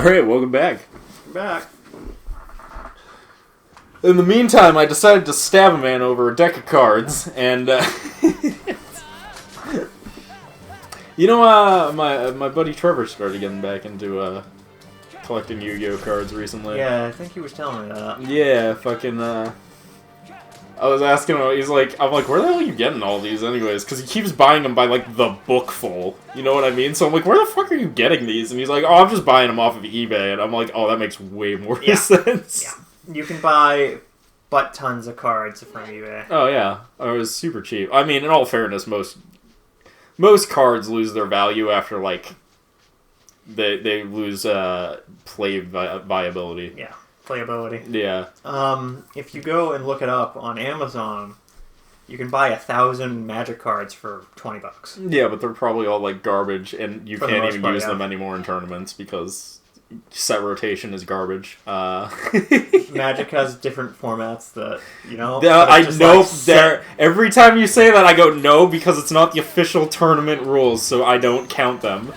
Alright, welcome back. Back. In the meantime, I decided to stab a man over a deck of cards, and, you know, my buddy Trevor started getting back into, collecting Yu-Gi-Oh cards recently. Yeah, I think he was telling me that. Yeah, fucking, I was asking him, I'm like, where the hell are you getting all these anyways? Because he keeps buying them by, like, the bookful. You know what I mean? So I'm like, where the fuck are you getting these? And he's like, oh, I'm just buying them off of eBay. And I'm like, oh, that makes way more sense. Yeah. You can buy butt tons of cards from eBay. Oh, yeah. It was super cheap. I mean, in all fairness, most cards lose their value after, like, they lose play viability. Yeah. Playability. Yeah. If you go and look it up on Amazon, you can buy 1,000 Magic cards for $20. Yeah, but they're probably all like garbage, and you can't even use them anymore in tournaments because set rotation is garbage. Magic has different formats that, you know. I know there. Every time you say that, I go no because it's not the official tournament rules, so I don't count them.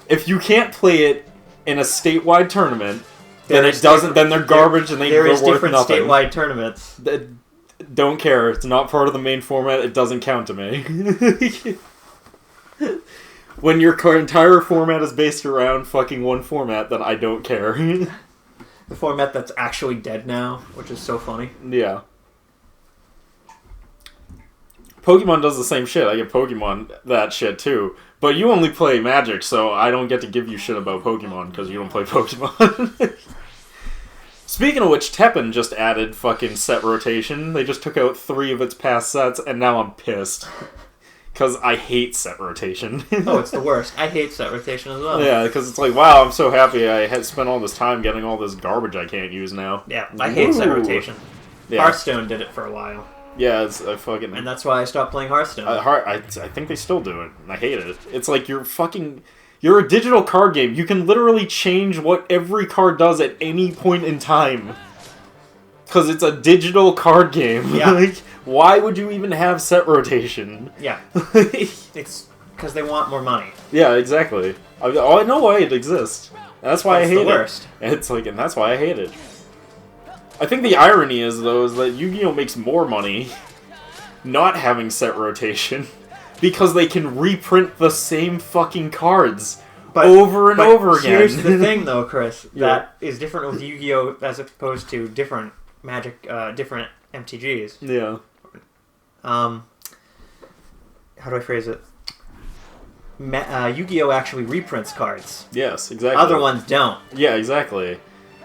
If you can't play it in a statewide tournament. Then it doesn't. Then they're garbage, and they're worth different nothing. Statewide tournaments. Don't care. It's not part of the main format. It doesn't count to me. When your entire format is based around fucking one format, then I don't care. The format that's actually dead now, which is so funny. Yeah. Pokemon does the same shit. I give Pokemon that shit too. But you only play Magic, so I don't get to give you shit about Pokemon because you don't play Pokemon. Speaking of which, Teppen just added fucking set rotation. They just took out 3 of its past sets, and now I'm pissed. Because I hate set rotation. Oh, it's the worst. I hate set rotation as well. Yeah, because it's like, wow, I'm so happy I had spent all this time getting all this garbage I can't use now. Yeah, I hate set rotation. Yeah. Hearthstone did it for a while. Yeah, it's fucking... And that's why I stopped playing Hearthstone. I think they still do it. I hate it. It's like you're a digital card game. You can literally change what every card does at any point in time. Because it's a digital card game. Yeah. Like, why would you even have set rotation? Yeah. It's because they want more money. Yeah, exactly. I know why it exists. That's why I hate it. Worst. It's like, and that's why I hate it. I think the irony is, though, is that Yu-Gi-Oh! Makes more money not having set rotation because they can reprint the same fucking cards over and over again. Here's the thing, though, Chris, that is different with Yu-Gi-Oh! As opposed to different Magic, different MTGs. Yeah. How do I phrase it? Yu-Gi-Oh! Actually reprints cards. Yes, exactly. Other ones don't. Yeah, exactly.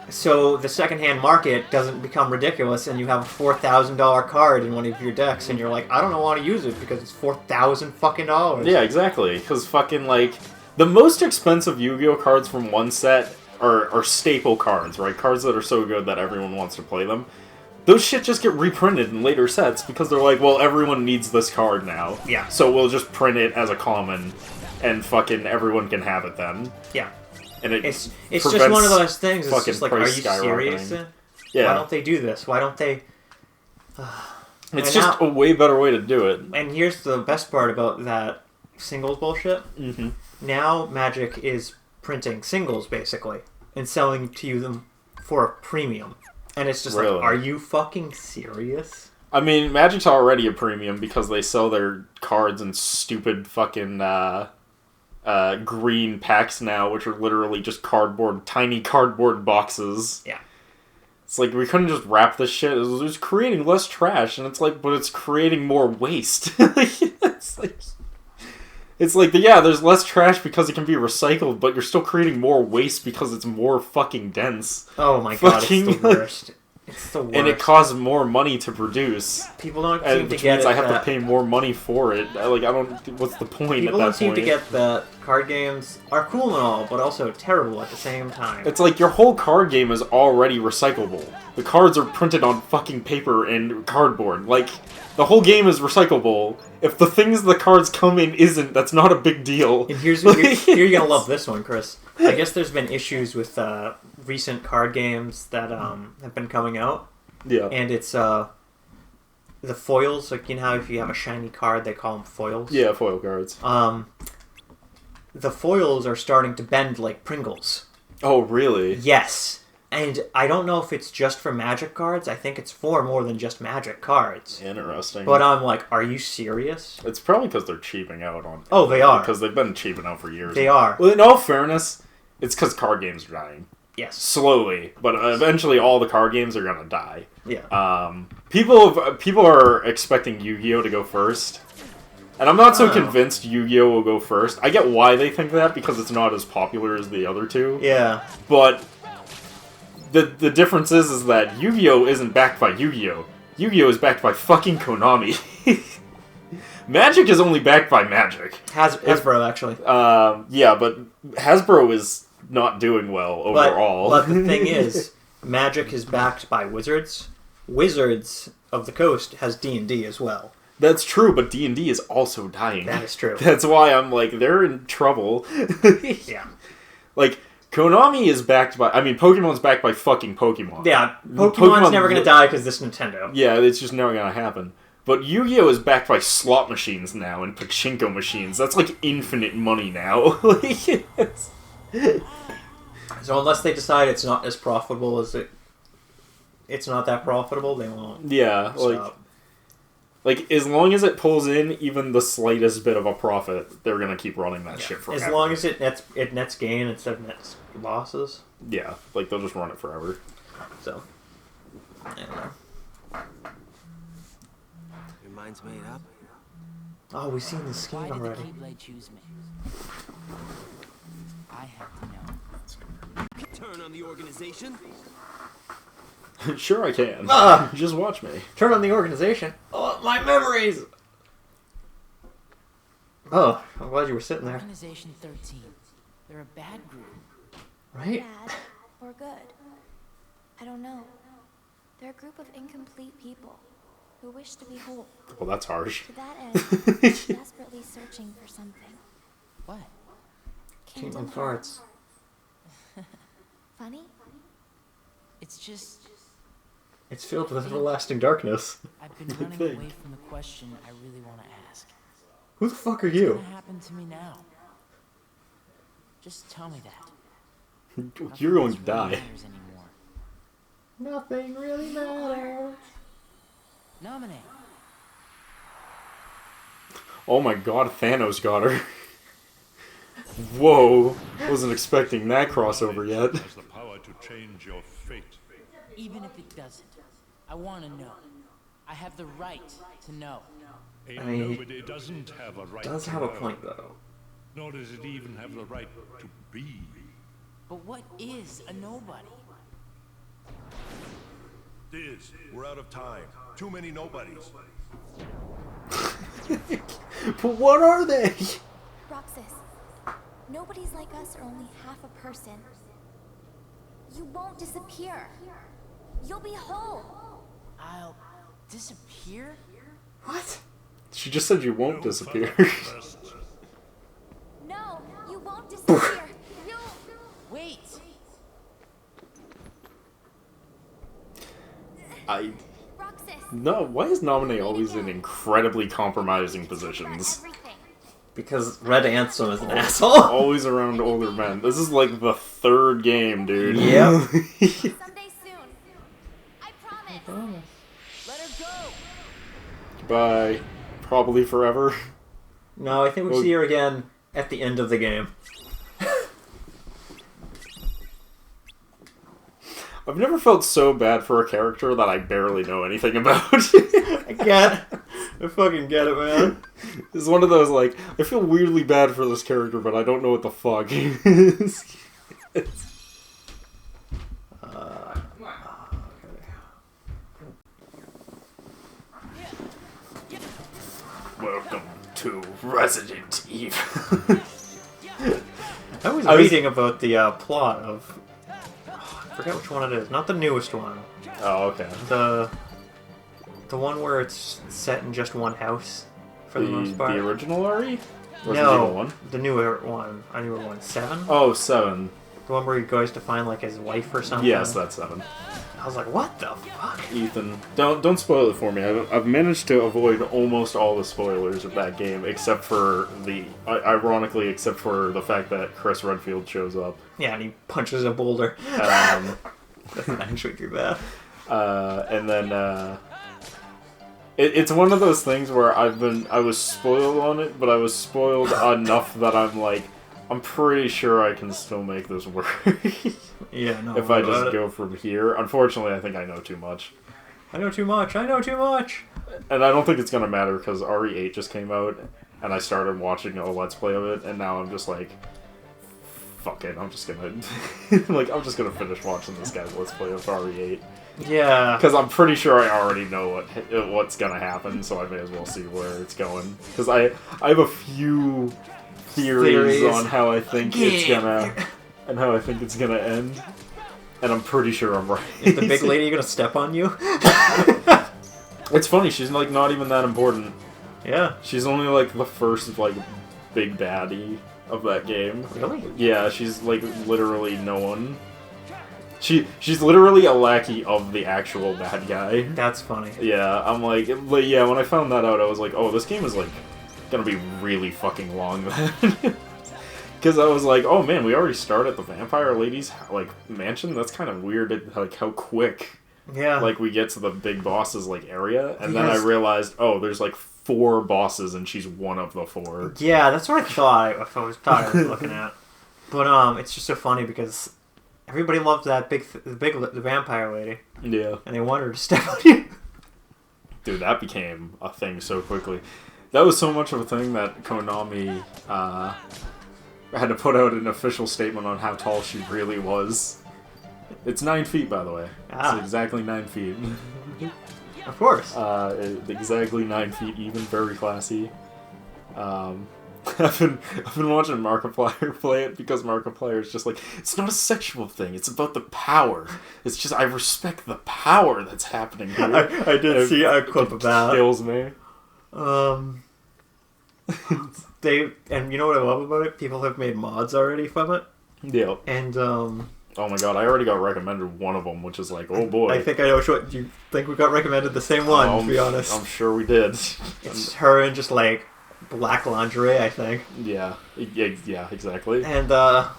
So the secondhand market doesn't become ridiculous, and you have a $4,000 card in one of your decks, and you're like, I don't want to use it because it's $4,000 fucking dollars. Yeah, exactly. Because fucking like the most expensive Yu-Gi-Oh cards from one set are staple cards, right? Cards that are so good that everyone wants to play them. Those shit just get reprinted in later sets because they're like, well, everyone needs this card now. Yeah. So we'll just print it as a common, and fucking everyone can have it then. Yeah. And it's just one of those things. It's just like, are you serious? Yeah. Why don't they do this? Why don't they? It's just a way better way to do it. And here's the best part about that singles bullshit. Mm-hmm. Now Magic is printing singles basically and selling to you them for a premium, and it's just really? Like, are you fucking serious? I mean, Magic's already a premium because they sell their cards in stupid fucking green packs now, which are literally just tiny cardboard boxes. Yeah. It's like, we couldn't just wrap this shit. It was creating less trash, and it's like, but it's creating more waste. It's like, yeah, there's less trash because it can be recycled, but you're still creating more waste because it's more fucking dense. Oh my god, it's the worst. It's the worst. And it costs more money to produce. People don't seem to get it. I have to pay more money for it. Like, I don't... What's the point at that point? People don't seem to get that card games are cool and all, but also terrible at the same time. It's like your whole card game is already recyclable. The cards are printed on fucking paper and cardboard. Like, the whole game is recyclable. If the things the cards come in isn't, that's not a big deal. And you're gonna love this one, Chris. I guess there's been issues with recent card games that have been coming out. Yeah. And it's the foils, like, you know how if you have a shiny card, they call them foils? Yeah, foil cards. The foils are starting to bend like Pringles. Oh, really? Yes. And I don't know if it's just for Magic cards. I think it's for more than just Magic cards. Interesting. But I'm like, are you serious? It's probably because they're cheaping out on... Oh, they are. Because they've been cheaping out for years. They are. Well, in all fairness, it's because card games are dying. Yes. Slowly. But eventually all the card games are going to die. Yeah. People are expecting Yu-Gi-Oh! To go first. And I'm not so convinced Yu-Gi-Oh! Will go first. I get why they think that, because it's not as popular as the other two. Yeah. But... The difference is that Yu-Gi-Oh! Isn't backed by Yu-Gi-Oh! Yu-Gi-Oh! Is backed by fucking Konami. Magic is only backed by Magic. Hasbro, actually. Yeah, but Hasbro is not doing well overall. But the thing is, Magic is backed by Wizards. Wizards of the Coast has D&D as well. That's true, but D&D is also dying. That is true. That's why I'm like, they're in trouble. Yeah. Like... Konami is backed by... I mean, Pokemon's backed by fucking Pokemon. Yeah, Pokemon's never going to die because this Nintendo. Yeah, it's just never going to happen. But Yu-Gi-Oh! Is backed by slot machines now and pachinko machines. That's like infinite money now. So unless they decide it's not as profitable as it's not that profitable, they won't. Yeah, stop. Like, as long as it pulls in even the slightest bit of a profit, they're going to keep running that shit forever. As long as it nets gain instead of nets losses. Yeah, like, they'll just run it forever. So, I don't know. Your mind's made up? Oh, we've seen this scheme Why did the already. Keyblade choose me? I have to know. Turn on the organization? Sure I can. Just watch me. Turn on the organization. Oh, my memories! Oh, I'm glad you were sitting there. Organization 13. They're a bad group. Right? Bad or good? I don't know. They're a group of incomplete people who wish to be whole. Well, that's harsh. To that end, they're desperately searching for something. What? Kingdom Hearts. Funny? It's just... It's filled with everlasting darkness. I've been running away from the question I really want to ask. Who the fuck are What's you? gonna happen to me now? Just tell me that. You're going to Nothing die. really matters anymore. Nothing really matters. Nominate. Oh my god, Thanos got her. Whoa. Wasn't expecting that crossover yet. Has the power to change your fate. Even if it doesn't, I want to know. I have the right to know. A I mean, nobody doesn't have a right Does to have a know, point, though. Nor does it even have the right to be. But what is a nobody? Diz, we're out of time. Too many nobodies. But what are they? Roxas, nobodies like us are only half a person. You won't disappear. You'll be whole. I'll disappear? What? She just said you won't disappear. First, No, you won't disappear. You'll... Wait! Roxas. No, why is Nominee always in incredibly compromising positions? Everything. Because Red Ansem is an asshole. Always around older men. This is like the third game, dude. Yep. Someday soon. I promise. Let her go! Goodbye. Probably forever. No, I think we see her again at the end of the game. I've never felt so bad for a character that I barely know anything about. I get it. I fucking get it, man. It's one of those, like, I feel weirdly bad for this character, but I don't know what the fuck is. Welcome to Resident Evil. I was I was- reading about the plot of... I forget which one it is. Not the newest one. Oh, okay. The one where it's set in just one house, for the most part. The original RE? Resident Evil No, 1? the newer one. A newer one. 7? Oh, 7. The one where he goes to find, like, his wife or something? Yes, that's 7. I was like, what the fuck? Ethan, don't spoil it for me. I've managed to avoid almost all the spoilers of that game, except for ironically, except for the fact that Chris Redfield shows up. Yeah, and he punches a boulder. That's not actually too bad. And then it's one of those things where I was spoiled on it, but I was spoiled enough that I'm like, I'm pretty sure I can still make this work. Yeah, no. If I just go from here. Unfortunately, I think I know too much. I know too much. I know too much. And I don't think it's gonna matter because RE8 just came out, and I started watching a Let's Play of it, and now I'm just like, fuck it, I'm just gonna I'm just gonna finish watching this guy's Let's Play of RE8. Yeah. Because I'm pretty sure I already know what's gonna happen, so I may as well see where it's going. Because I have a few theories on how I think it's gonna end, and I'm pretty sure I'm right. Is the big lady gonna step on you? It's funny, she's like not even that important. Yeah. She's only like the first like big baddie of that game. Really? Yeah, she's like literally no one. She's literally a lackey of the actual bad guy. That's funny. Yeah, I'm like, yeah, when I found that out, I was like, oh, this game is like gonna be really fucking long then. Because I was like, oh man, we already start at the vampire lady's like mansion. That's kind of weird, like how quick. Yeah. Like we get to the big boss's like area, and then I Yes. realized, oh, there's like 4 bosses, and she's one of the 4. Yeah, that's what I thought I was looking at. But it's just so funny because everybody loves that the vampire lady, Yeah, and they want her to step on you. dude, that became a thing so quickly. That was so much of a thing that Konami had to put out an official statement on how tall she really was. It's 9 feet, by the way. Ah. It's exactly 9 feet. Of course. Exactly 9 feet even, very classy. I've been watching Markiplier play it because Markiplier is just like, it's not a sexual thing, it's about the power. It's just, I respect the power that's happening here. I did see a clip of that. Kills me. And you know what I love about it? People have made mods already from it, Yeah. and Oh my god, I already got recommended one of them, which is like, oh boy. I think I know which one. You think we got recommended the same one? To be honest, I'm sure we did. it's her in just like black lingerie, I think. Yeah, exactly. And I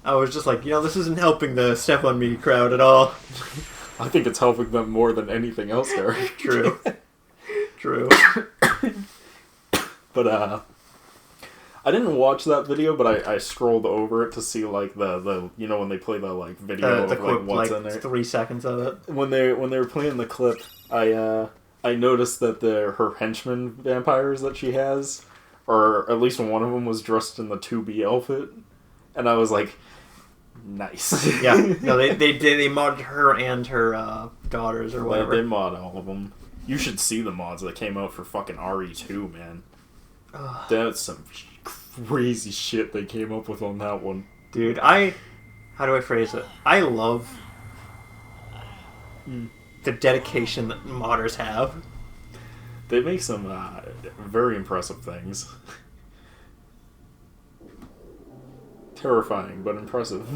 was just like, this isn't helping the Step on Me crowd at all. I think it's helping them more than anything else, Eric. True. True. But I didn't watch that video, but I scrolled over it to see like the when they play the like video The of clip, like what's in there. 3 seconds of it. When they were playing the clip, I noticed that her henchmen vampires that she has, or at least one of them was dressed in the 2B outfit, and I was like, nice. Yeah. No, they modded her and her daughters or whatever. They mod all of them. You should see the mods that came out for fucking RE2, man. That's some crazy shit they came up with on that one. Dude, how do I phrase it? I love the dedication that modders have. They make some very impressive things. Terrifying, but impressive.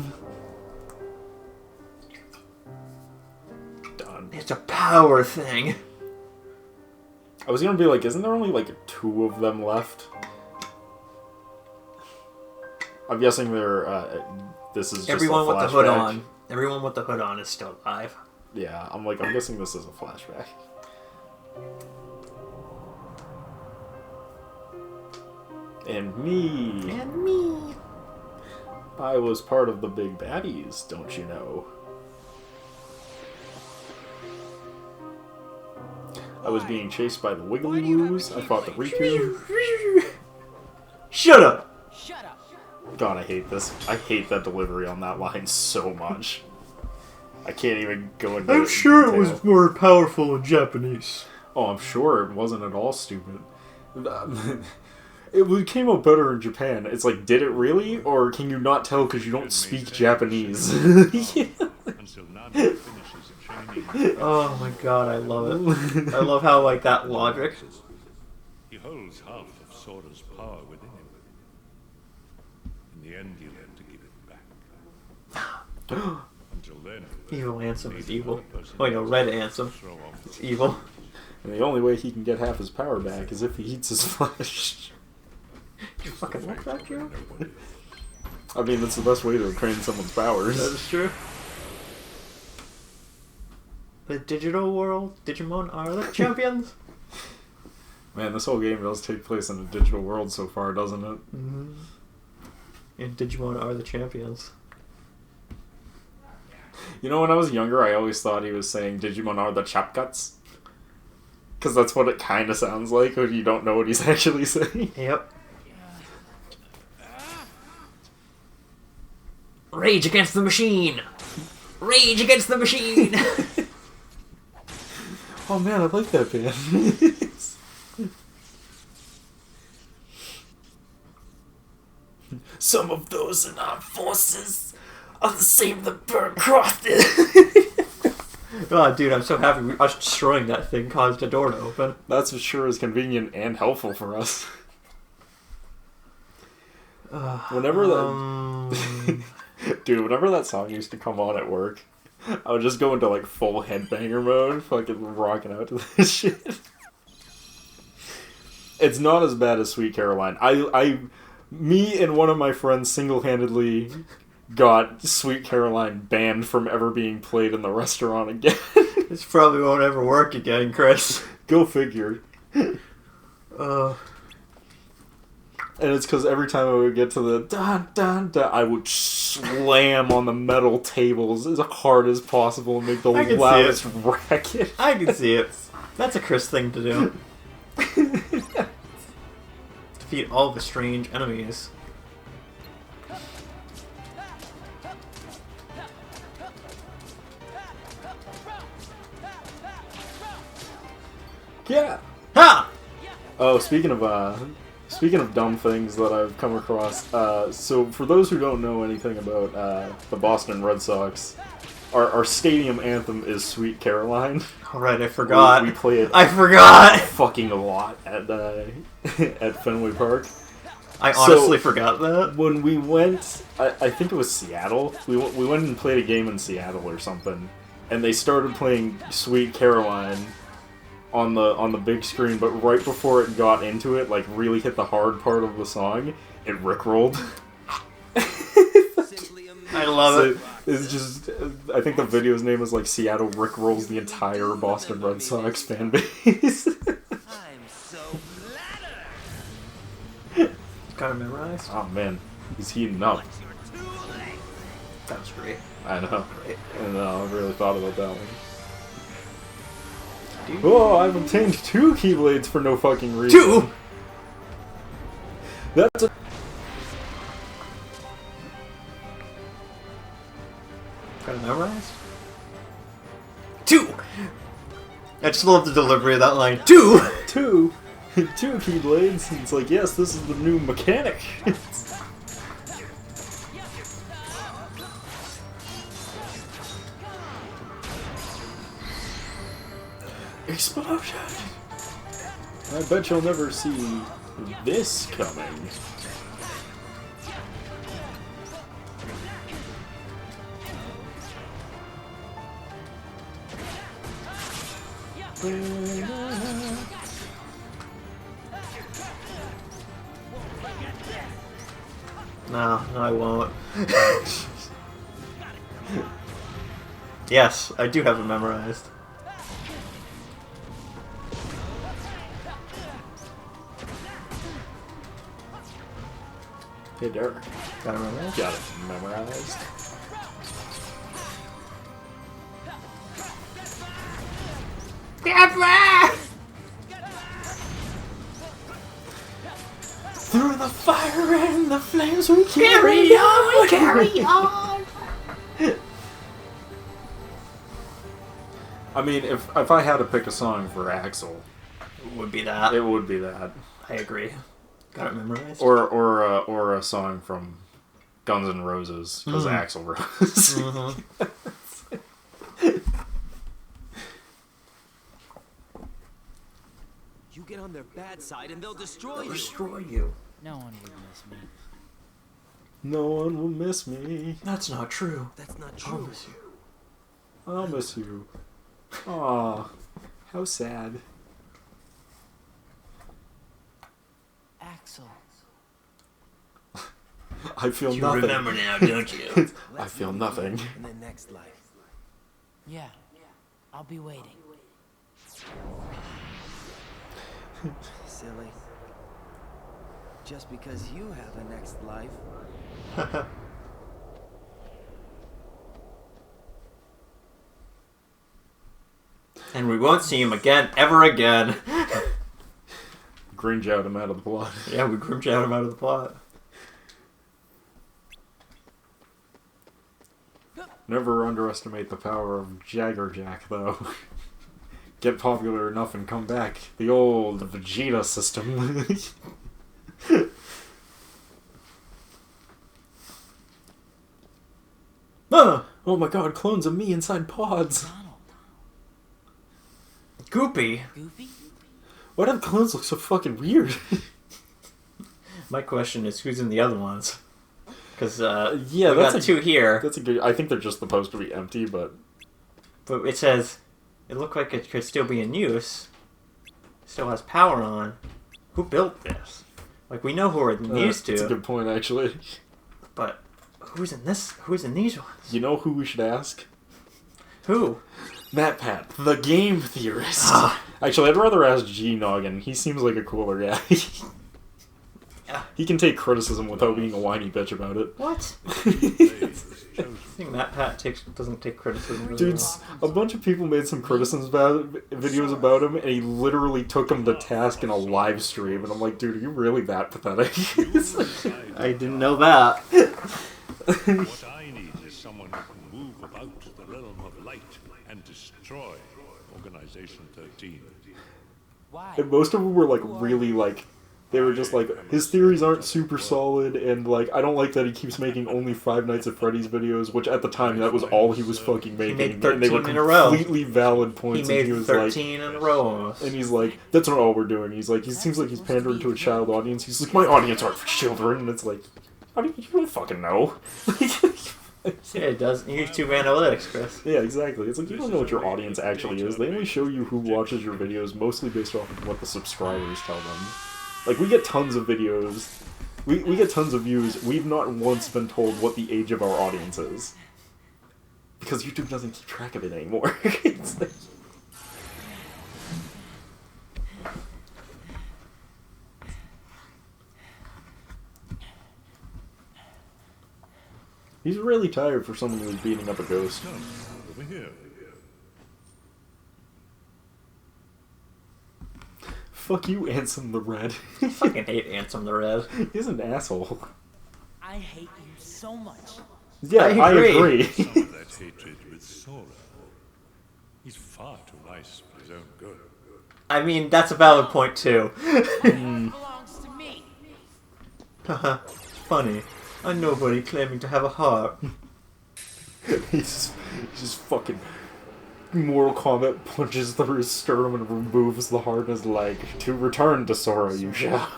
Done. It's a power thing. I was gonna be like, isn't there only like 2 of them left? I'm guessing this is just Everyone a with the hood flashback. on. Everyone with the hood on is still alive. Yeah, I'm guessing this is a flashback. And me. And me. I was part of the big baddies, don't you know? I was being chased by the Wiggly Woos. I fought the Riku. Shut up! Shut up. God, I hate this. I hate that delivery on that line so much. I can't even go into I'm sure it detail. was more powerful in Japanese. Oh, I'm sure it wasn't at all stupid. It came out better in Japan. It's like, did it really? Or can you not tell because you don't speak Japanese? Until Nami finishes training. Oh my god, I love it. I love how, like, that logic. He holds half of Sora's power within him. In the end, he'll have to give it back. Until then, Evil Ansem is evil. another person Oh, no, Red Ansem. throw off It's evil. And the only way he can get half his power back is if he eats his flesh. You fucking look that, Kiro? I mean, that's the best way to train someone's powers. That is true. The digital world, Digimon are the champions. Man, this whole game does take place in a digital world so far, doesn't it? Mm-hmm. And Digimon are the champions. You know, when I was younger, I always thought he was saying Digimon are the Chapguts. Because that's what it kind of sounds like when you don't know what he's actually saying. Yep. Rage against the machine! Rage against the machine! Oh man, I like that band. Some of those in our forces are the same that burn crosses. Oh, dude, I'm so happy us destroying that thing caused the door to open. That's for sure is convenient and helpful for us. Whenever that... Dude, whenever that song used to come on at work, I would just go into like full headbanger mode, fucking rocking out to this shit. It's not as bad as Sweet Caroline. Me and one of my friends single-handedly got Sweet Caroline banned from ever being played in the restaurant again. This probably won't ever work again, Chris. Go figure. And it's because every time I would get to the dun dun dun, I would slam on the metal tables as hard as possible and make the I can see loudest racket. I can see it. That's a Chris thing to do. Defeat all the strange enemies. Yeah. Ha! Oh, speaking of dumb things that I've come across, so for those who don't know anything about the Boston Red Sox, our stadium anthem is Sweet Caroline. Alright, I forgot. We play it I forgot! fucking a lot at at Fenway Park. I honestly forgot that. When we went, I think it was Seattle. We went and played a game in Seattle or something, and they started playing Sweet Caroline on the big screen. But right before it got into it, like really hit the hard part of the song, it rickrolled. I love it. It's just, I think the video's name is like Seattle Rickrolls the entire Boston Red Sox fan base. I'm so flattered. Got it memorized? Oh man, he's heating up. You're too late. That was great. I know. And I really thought about that one. Oh, I've obtained 2 Keyblades for no fucking reason. 2! That's a... Got it memorized? 2! I just love the delivery of that line. 2! 2 Keyblades. And it's like, yes, this is the new mechanic. Explosion! I bet you'll never see this coming. No, I won't. Yes, I do have it memorized. Hey, Derek. Got it memorized? Got it memorized. Through the fire and the flames we carry on, carry on. I mean, if I had to pick a song for Axel, Would be that. it would be that, I agree. Got it memorized? or a song from Guns N' Roses because Axel Rose. You get on their bad side and they'll destroy you. Destroy you. No one would miss me. No one will miss me. That's not true. That's not I'll true. miss you. I'll miss you. Aw, how sad. Axel. I feel You nothing. remember now, don't you? I feel nothing. In the next life. Yeah, I'll be waiting. Silly. Just because you have a next life. And we won't see him again, ever again. Gringe out him out of the plot. Yeah, we grimmed out him out of the plot. Never underestimate the power of Jagger Jack, though. Get popular enough and come back. The old Vegeta system. Ah, Oh my god, clones of me inside pods. Donald. Goopy. Goofy? Why do the clones look so fucking weird? My question is, who's in the other ones? Because Yeah, we that's got a- two here, That's a good. I think they're just supposed to be empty, but but it says it looked like it could still be in use. Still has power on. Who built this? Like, we know who it used That's a to, good point, actually. but who's in this? Who's in these ones? You know who we should ask? Who? MatPat, the game theorist. Ah. Actually, I'd rather ask G Noggin. He seems like a cooler guy. He can take criticism without being a whiny bitch about it. What? I think Matt Pat doesn't take criticism. very Dude's a bunch of people made some criticisms videos about him, and he literally took them to task in a live stream. And I'm like, dude, are you really that pathetic? well. I didn't know that. What I need is someone who can move about the realm of light and destroy Organization 13. Why? And most of them were like really like. They were just like, his theories aren't super solid, and like, I don't like that he keeps making only Five Nights at Freddy's videos, which at the time that was all he was fucking making. made and they were 13 in a row. completely valid He points. made and he was 13 in a row almost. like, and he's like, that's not all we're doing. He's like, he seems like he's pandering to a child audience. He's like, my audience aren't for children, and it's like, how do you don't fucking know? Yeah, it does. YouTube analytics, Chris. Yeah, exactly. It's like, you don't know what your audience actually is. They only show you who watches your videos mostly based off of what the subscribers tell them. Like, we get tons of videos. We get tons of views. We've not once been told what the age of our audience is. Because YouTube doesn't keep track of it anymore. It's like... He's really tired for someone who's beating up a ghost. Come, over here. Fuck you, Ansem the Red. I fucking hate Ansem the Red. He's an asshole. I hate you so much. Yeah, I I agree. agree. Some of that hatred with Sora. He's far too nice for his own good. I mean, that's a valid point, too. Belongs to me. Haha, funny. A nobody claiming to have a heart. He's just fucking Mortal Kombat punches through his sternum and removes the heart in his leg. To return to Sora, you shall.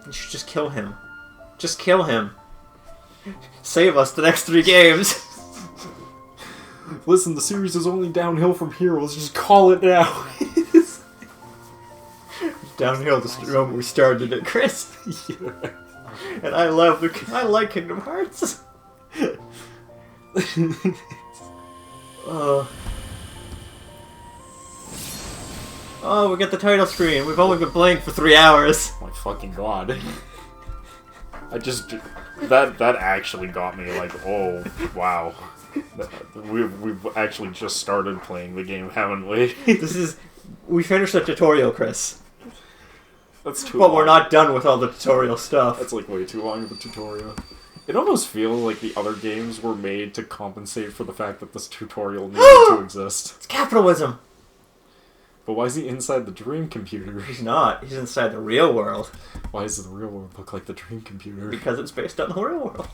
You should just kill him. Just kill him. Save us the next 3 games. Listen, the series is only downhill from here. Let's just call it now. Downhill the moment we started it, Chris. Yeah. And I like Kingdom Hearts. Oh, we got the title screen. We've only been playing for 3 hours. My fucking god. I just... That actually got me like, oh, wow. We've actually just started playing the game, haven't we? We finished the tutorial, Chris. That's too But long. we're not done with all the tutorial stuff. That's like way too long of a tutorial. It almost feels like the other games were made to compensate for the fact that this tutorial needed to exist. It's capitalism. But why is he inside the dream computer? He's not. He's inside the real world. Why does the real world look like the dream computer? Because it's based on the real world.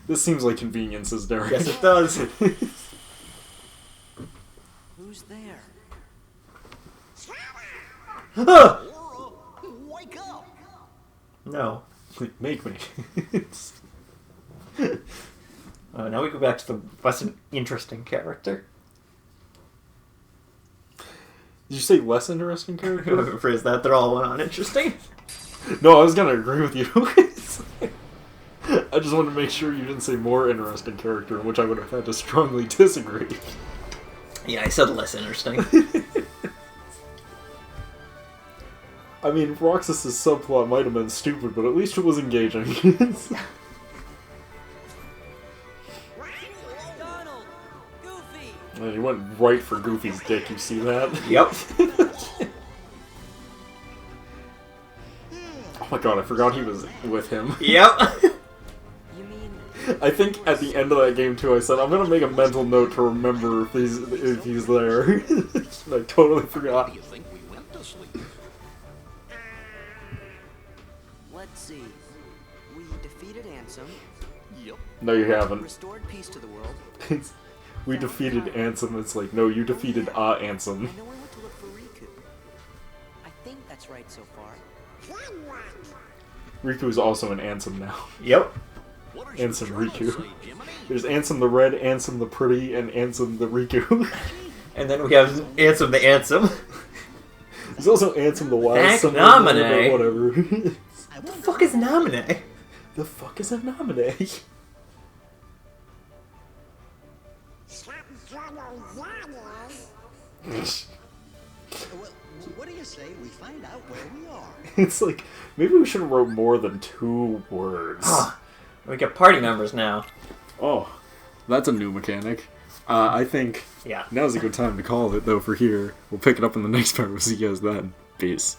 This seems like conveniences, Derek. Yes, it does. Who's there? Ah! Wake up! No. Make me. Now we go back to the less interesting character. Did you say less interesting character? Whoever phrased that, they're all uninteresting. No, I was gonna agree with you. I just wanted to make sure you didn't say more interesting character, in which I would have had to strongly disagree. Yeah, I said less interesting. I mean, Roxas's subplot might have been stupid, but at least it was engaging. Donald! Goofy! And he went right for Goofy's dick, you see that? Yep. Oh my god, I forgot he was with him. Yep. You mean... I think at the end of that game too, I said, I'm gonna make a mental note to remember if he's there. And I totally forgot. You think we went to sleep? Let's see. We defeated Ansem, Yep. No, you haven't. restored peace to the world, We defeated Ansem. It's like, no, you defeated Ansem. and then we went to look for Riku. I think that's right so far. Riku is also an Ansem now. Yep. What does Ansem your journal Riku. say, Jiminy? There's Ansem the Red, Ansem the Pretty, and Ansem the Riku. And then we have Ansem the Ansem. There's also Ansem the Wild Heck, Son, nominee. whatever. What the fuck is Naminé? The fuck is a nominee? Well, what do you say we find out where we are? It's like, maybe we should have wrote more than 2 words. We get party members now. Oh, that's a new mechanic. I think Yeah. now's a good time to call it, though, for here. We'll pick it up in the next part. We'll see you guys then. Peace.